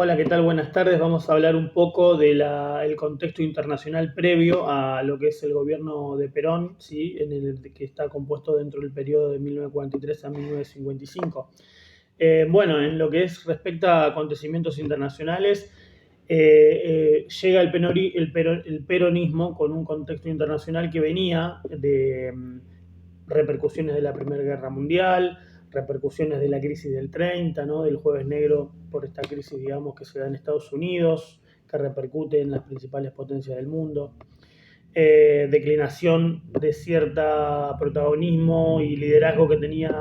Hola, ¿qué tal? Buenas tardes. Vamos a hablar un poco del contexto internacional previo a lo que es el gobierno de Perón, ¿sí? Que está compuesto dentro del periodo de 1943 a 1955. Bueno, en lo que es respecta a acontecimientos internacionales, llega el peronismo con un contexto internacional que venía de repercusiones de la Primera Guerra Mundial, repercusiones de la crisis del 30, ¿no? Del Jueves Negro, por esta crisis, digamos, que se da en Estados Unidos, que repercute en las principales potencias del mundo. Declinación de cierto protagonismo y liderazgo que tenía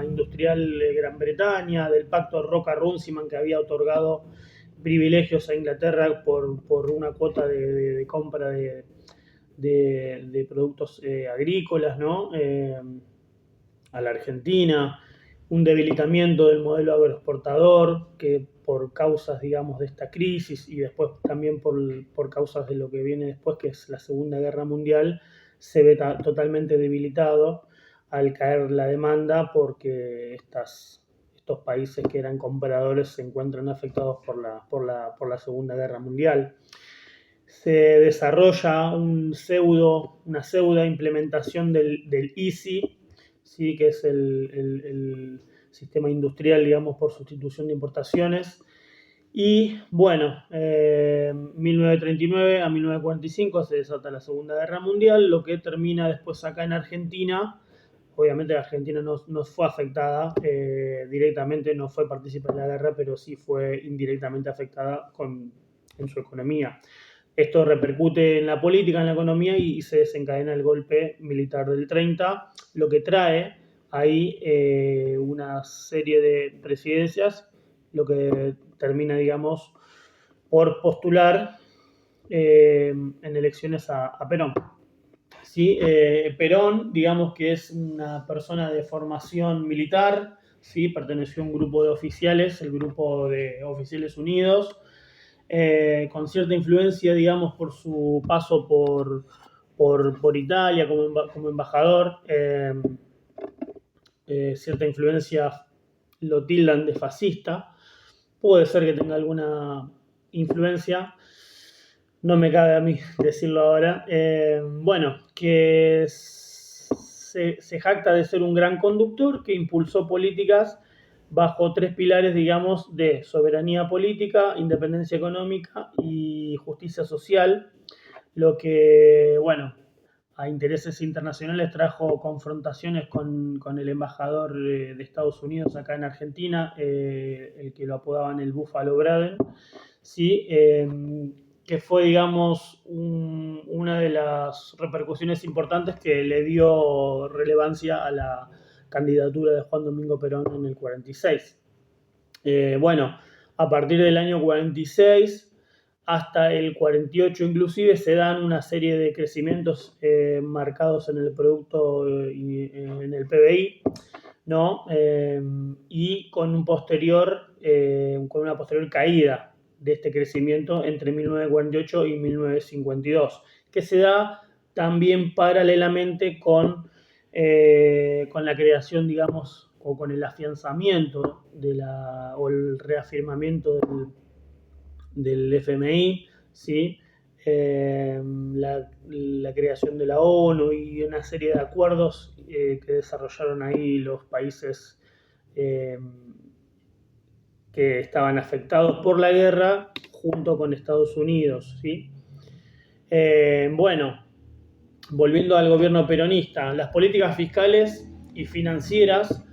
industrial Gran Bretaña, del pacto Roca-Runciman que había otorgado privilegios a Inglaterra por una cuota de compra de productos agrícolas, ¿no? A la Argentina, un debilitamiento del modelo agroexportador que por causas, digamos, de esta crisis y después también por causas de lo que viene después, que es la Segunda Guerra Mundial, se ve totalmente debilitado al caer la demanda porque estos países que eran compradores se encuentran afectados por la Segunda Guerra Mundial. Se desarrolla una pseudo implementación del ISI, ¿sí? Que es el sistema industrial, digamos, por sustitución de importaciones. Y bueno, 1939 a 1945 se desata la Segunda Guerra Mundial, lo que termina después acá en Argentina. Obviamente Argentina no fue afectada directamente, no fue partícipe de la guerra, pero sí fue indirectamente afectada en su economía. Esto repercute en la política, en la economía y se desencadena el golpe militar del 30, lo que trae ahí una serie de presidencias, lo que termina, digamos, por postular en elecciones a Perón. ¿Sí? Perón, digamos que es una persona de formación militar, ¿sí? Perteneció a un grupo de oficiales, el grupo de Oficiales Unidos, con cierta influencia, digamos, por su paso por Italia como embajador. Cierta influencia lo tildan de fascista. Puede ser que tenga alguna influencia, no me cabe a mí decirlo ahora. Bueno, que se jacta de ser un gran conductor que impulsó políticas bajo tres pilares, digamos, de soberanía política, independencia económica y justicia social, lo que, bueno, a intereses internacionales trajo confrontaciones con el embajador de Estados Unidos acá en Argentina, el que lo apodaban el Búfalo Braden, ¿sí? Que fue, digamos, una de las repercusiones importantes que le dio relevancia a la candidatura de Juan Domingo Perón en el 46. Bueno, a partir del año 46 hasta el 48 inclusive se dan una serie de crecimientos marcados en el producto y en el PBI, ¿no? Y con una posterior caída de este crecimiento entre 1948 y 1952, que se da también paralelamente con la creación, digamos, o con el afianzamiento o el reafirmamiento del FMI, ¿sí? La creación de la ONU y una serie de acuerdos que desarrollaron ahí los países que estaban afectados por la guerra junto con Estados Unidos, ¿sí? Bueno, volviendo al gobierno peronista, las políticas fiscales y financieras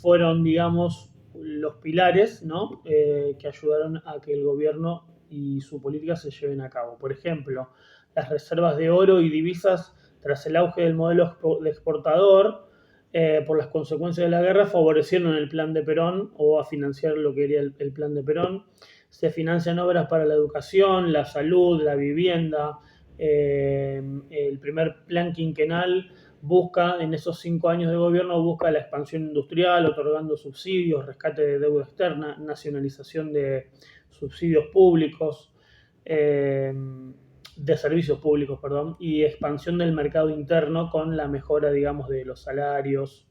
fueron, digamos, los pilares, ¿no? Que ayudaron a que el gobierno y su política se lleven a cabo. Por ejemplo, las reservas de oro y divisas tras el auge del modelo exportador por las consecuencias de la guerra favorecieron el plan de Perón o a financiar lo que era el plan de Perón. Se financian obras para la educación, la salud, la vivienda. El primer plan quinquenal busca, en esos 5 años de gobierno, busca la expansión industrial, otorgando subsidios, rescate de deuda externa, nacionalización de subsidios públicos, de servicios públicos, perdón, y expansión del mercado interno con la mejora, digamos, de los salarios,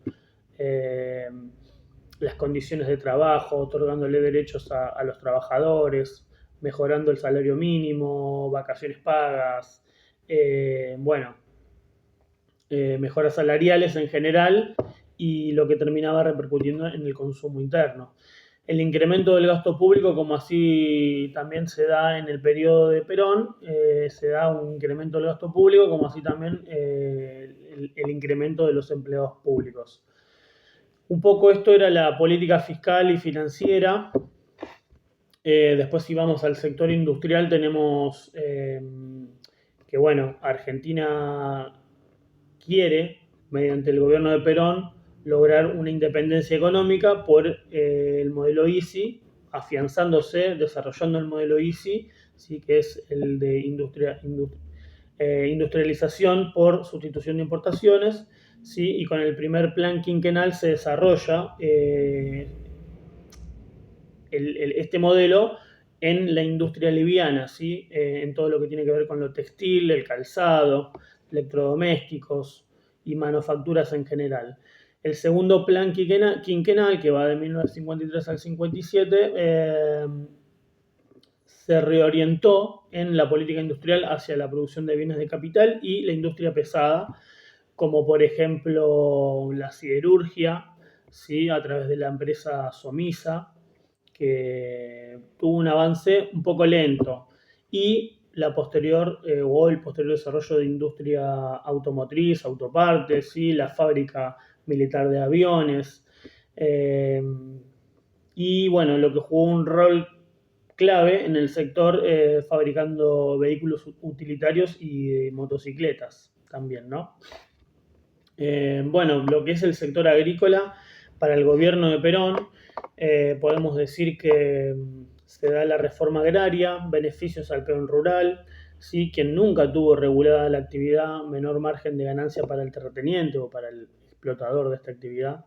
las condiciones de trabajo, otorgándole derechos a los trabajadores, mejorando el salario mínimo, vacaciones pagas, bueno, mejoras salariales en general y lo que terminaba repercutiendo en el consumo interno. El incremento del gasto público, como así también se da en el periodo de Perón, se da un incremento del gasto público, como así también el incremento de los empleados públicos. Un poco esto era la política fiscal y financiera. Después, si vamos al sector industrial, tenemos que, bueno, Argentina quiere, mediante el gobierno de Perón, lograr una independencia económica por el modelo ISI, afianzándose, desarrollando el modelo ISI, ¿sí? Que es el de industrialización por sustitución de importaciones, ¿sí? Y con el primer plan quinquenal se desarrolla este modelo en la industria liviana, ¿sí? En todo lo que tiene que ver con lo textil, el calzado, electrodomésticos y manufacturas en general. El segundo plan quinquenal, que va de 1953 al 57, se reorientó en la política industrial hacia la producción de bienes de capital y la industria pesada, como por ejemplo la siderurgia, ¿sí? A través de la empresa Somisa, que tuvo un avance un poco lento, y la posterior o el posterior desarrollo de industria automotriz, autopartes, ¿sí? La fábrica militar de aviones, y bueno, lo que jugó un rol clave en el sector fabricando vehículos utilitarios y motocicletas también, ¿no? Bueno, lo que es el sector agrícola, para el gobierno de Perón, podemos decir que se da la reforma agraria, beneficios al peón rural, ¿sí? Quien nunca tuvo regulada la actividad, menor margen de ganancia para el terrateniente o para el explotador de esta actividad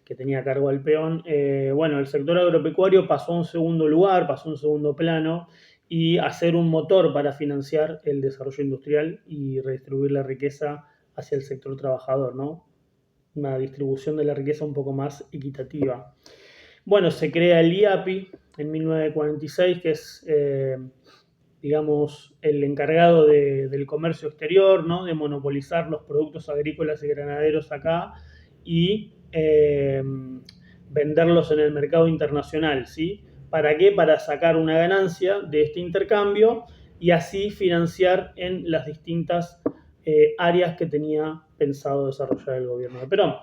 que tenía a cargo al peón. Bueno, el sector agropecuario pasó a un segundo lugar, pasó a un segundo plano y a ser un motor para financiar el desarrollo industrial y redistribuir la riqueza hacia el sector trabajador, ¿no? Una distribución de la riqueza un poco más equitativa. Bueno, se crea el IAPI en 1946, que es, digamos, el encargado del comercio exterior, ¿no? De monopolizar los productos agrícolas y ganaderos acá y venderlos en el mercado internacional, ¿sí? ¿Para qué? Para sacar una ganancia de este intercambio y así financiar en las distintas áreas que tenía pensado desarrollar el gobierno de Perón.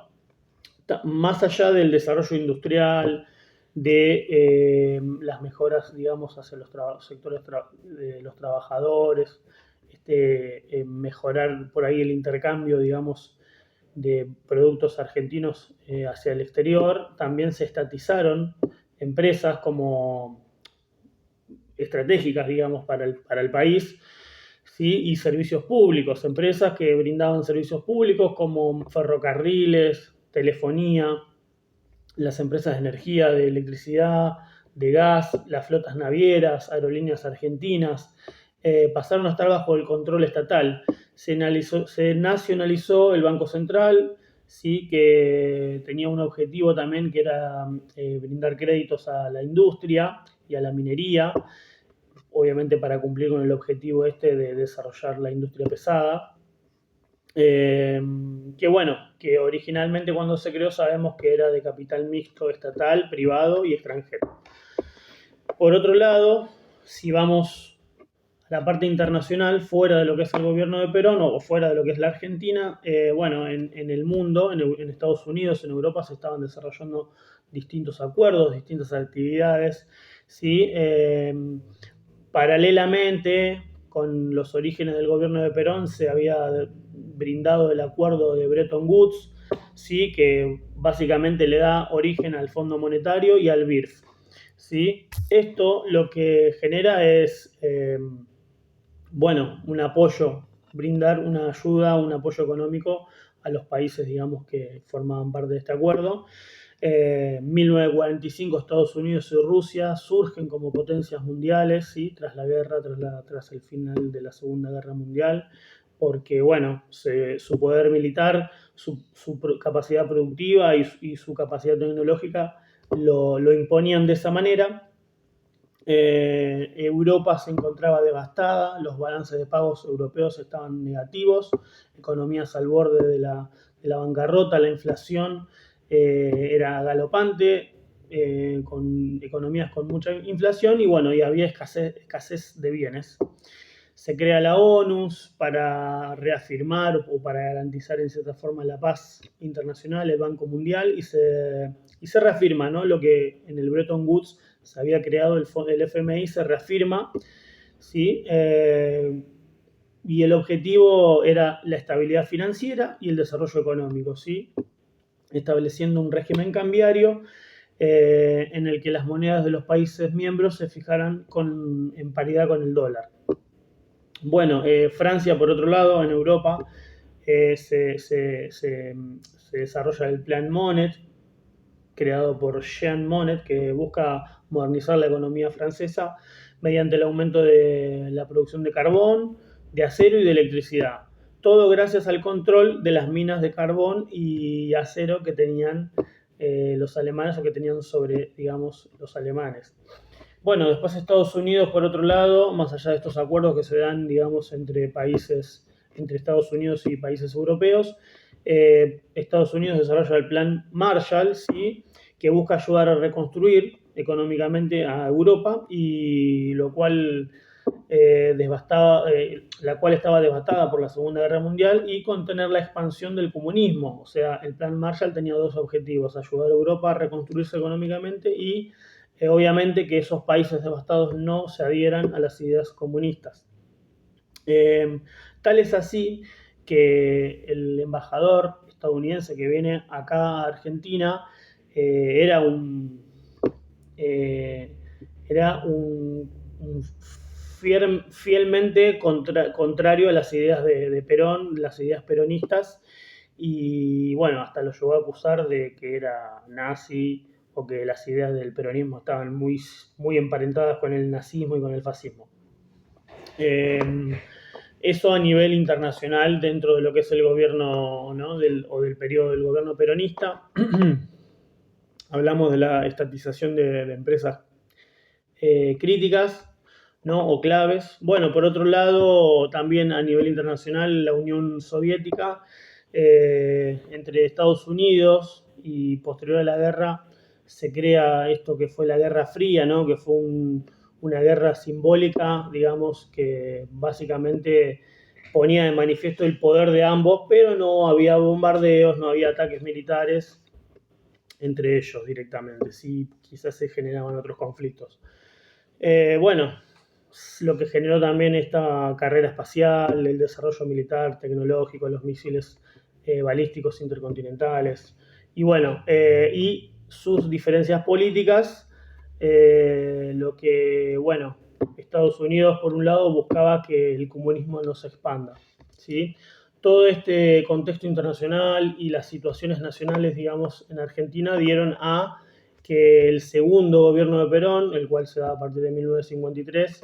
Más allá del desarrollo industrial, de las mejoras, digamos, hacia los sectores de los trabajadores, mejorar por ahí el intercambio, digamos, de productos argentinos hacia el exterior, también se estatizaron empresas como estratégicas, digamos, para el país, ¿sí? Y servicios públicos, empresas que brindaban servicios públicos como ferrocarriles, telefonía, las empresas de energía, de electricidad, de gas, las flotas navieras, aerolíneas argentinas, pasaron a estar bajo el control estatal. Se nacionalizó el Banco Central, ¿sí? Que tenía un objetivo también que era brindar créditos a la industria y a la minería, obviamente para cumplir con el objetivo de desarrollar la industria pesada. Que bueno, que originalmente cuando se creó sabemos que era de capital mixto estatal, privado y extranjero. Por otro lado, si vamos a la parte internacional, fuera de lo que es el gobierno de Perón o fuera de lo que es la Argentina, bueno, en el mundo, en Estados Unidos, en Europa, se estaban desarrollando distintos acuerdos, distintas actividades, ¿sí? Paralelamente, con los orígenes del gobierno de Perón, se había brindado el acuerdo de Bretton Woods, ¿sí? Que básicamente le da origen al Fondo Monetario y al BIRF, ¿sí? Esto lo que genera es, bueno, un apoyo, brindar una ayuda, un apoyo económico a los países, digamos, que formaban parte de este acuerdo. 1945 Estados Unidos y Rusia surgen como potencias mundiales, ¿sí? Tras la guerra, tras el final de la Segunda Guerra Mundial, porque bueno, su poder militar, su capacidad productiva y su capacidad tecnológica lo imponían de esa manera. Europa se encontraba devastada, los balances de pagos europeos estaban negativos, economías al borde de la bancarrota, la inflación era galopante, con economías con mucha inflación y bueno, y había escasez de bienes. Se crea la ONU para reafirmar o para garantizar en cierta forma la paz internacional, el Banco Mundial, y se reafirma, ¿no? Lo que en el Bretton Woods se había creado el FMI, se reafirma, ¿sí? Y el objetivo era la estabilidad financiera y el desarrollo económico, ¿sí? Estableciendo un régimen cambiario en el que las monedas de los países miembros se fijaran en paridad con el dólar. Bueno, Francia, por otro lado, en Europa, se desarrolla el Plan Monnet, creado por Jean Monnet, que busca modernizar la economía francesa mediante el aumento de la producción de carbón, de acero y de electricidad. Todo gracias al control de las minas de carbón y acero que tenían los alemanes o que tenían sobre, digamos, los alemanes. Bueno, después Estados Unidos, por otro lado, más allá de estos acuerdos que se dan, digamos, entre países, entre Estados Unidos y países europeos, Estados Unidos desarrolla el plan Marshall, ¿sí? Que busca ayudar a reconstruir económicamente a Europa y lo cual la cual estaba devastada por la Segunda Guerra Mundial y contener la expansión del comunismo. O sea, el plan Marshall tenía dos objetivos: ayudar a Europa a reconstruirse económicamente y obviamente que esos países devastados no se adhieran a las ideas comunistas. Tal es así que el embajador estadounidense que viene acá a Argentina era un fielmente contrario a las ideas de Perón, las ideas peronistas, y bueno, hasta lo llegó a acusar de que era nazi o que las ideas del peronismo estaban muy emparentadas con el nazismo y con el fascismo. Eso a nivel internacional dentro de lo que es el gobierno, ¿no? del periodo del gobierno peronista. Hablamos de la estatización de empresas críticas, ¿no? O claves. Bueno, por otro lado, también a nivel internacional, la Unión Soviética, entre Estados Unidos y posterior a la guerra, se crea esto que fue la Guerra Fría, ¿no? Que fue una guerra simbólica, digamos, que básicamente ponía de manifiesto el poder de ambos, pero no había bombardeos, no había ataques militares entre ellos directamente, sí, quizás se generaban otros conflictos. Bueno, lo que generó también esta carrera espacial, el desarrollo militar, tecnológico, los misiles balísticos intercontinentales, y bueno, y sus diferencias políticas, lo que, bueno, Estados Unidos, por un lado, buscaba que el comunismo no se expanda, ¿sí? Todo este contexto internacional y las situaciones nacionales, digamos, en Argentina dieron a que el segundo gobierno de Perón, el cual se da a partir de 1953,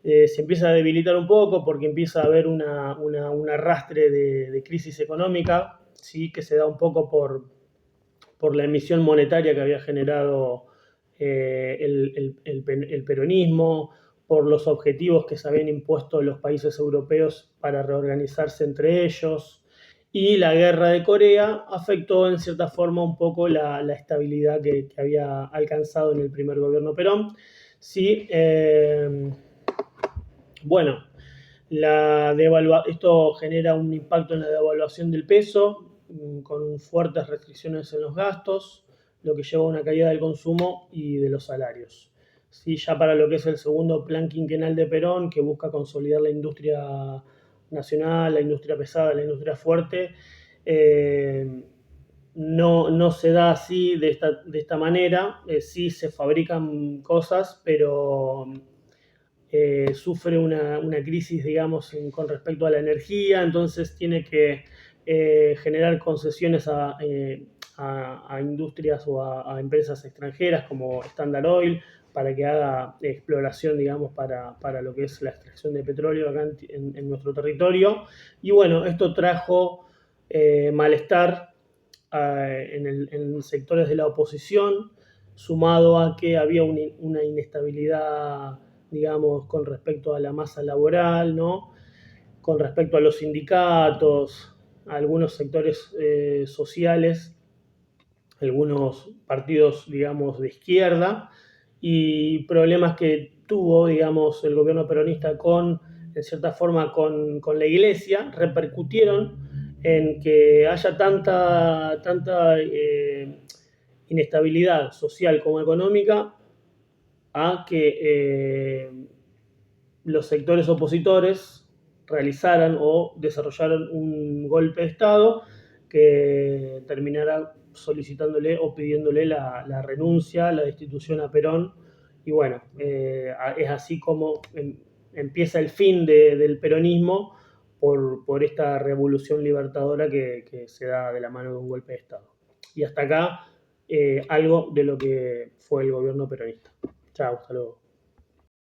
se empieza a debilitar un poco porque empieza a haber un arrastre de crisis económica, ¿sí? Que se da un poco por la emisión monetaria que había generado el peronismo, por los objetivos que se habían impuesto los países europeos para reorganizarse entre ellos. Y la guerra de Corea afectó en cierta forma un poco la estabilidad que había alcanzado en el primer gobierno Perón. Sí, bueno, esto genera un impacto en la devaluación del peso, con fuertes restricciones en los gastos, lo que lleva a una caída del consumo y de los salarios. Sí, ya para lo que es el segundo plan quinquenal de Perón, que busca consolidar la industria nacional, la industria pesada, la industria fuerte, no se da así de esta manera. Sí se fabrican cosas, pero sufre una crisis, digamos, con respecto a la energía, entonces tiene que generar concesiones a industrias o a empresas extranjeras como Standard Oil para que haga exploración, digamos, para lo que es la extracción de petróleo acá en nuestro territorio. Y bueno, esto trajo malestar en sectores de la oposición, sumado a que había una inestabilidad, digamos, con respecto a la masa laboral, ¿no? Con respecto a los sindicatos, a algunos sectores sociales, algunos partidos, digamos, de izquierda, y problemas que tuvo, digamos, el gobierno peronista en cierta forma, con la iglesia, repercutieron en que haya tanta inestabilidad social como económica, a que los sectores opositores realizaran o desarrollaran un golpe de Estado que terminara solicitándole o pidiéndole la renuncia, la destitución a Perón. Y bueno, es así como empieza el fin del peronismo por esta revolución libertadora que se da de la mano de un golpe de Estado. Y hasta acá algo de lo que fue el gobierno peronista. Chao, hasta luego.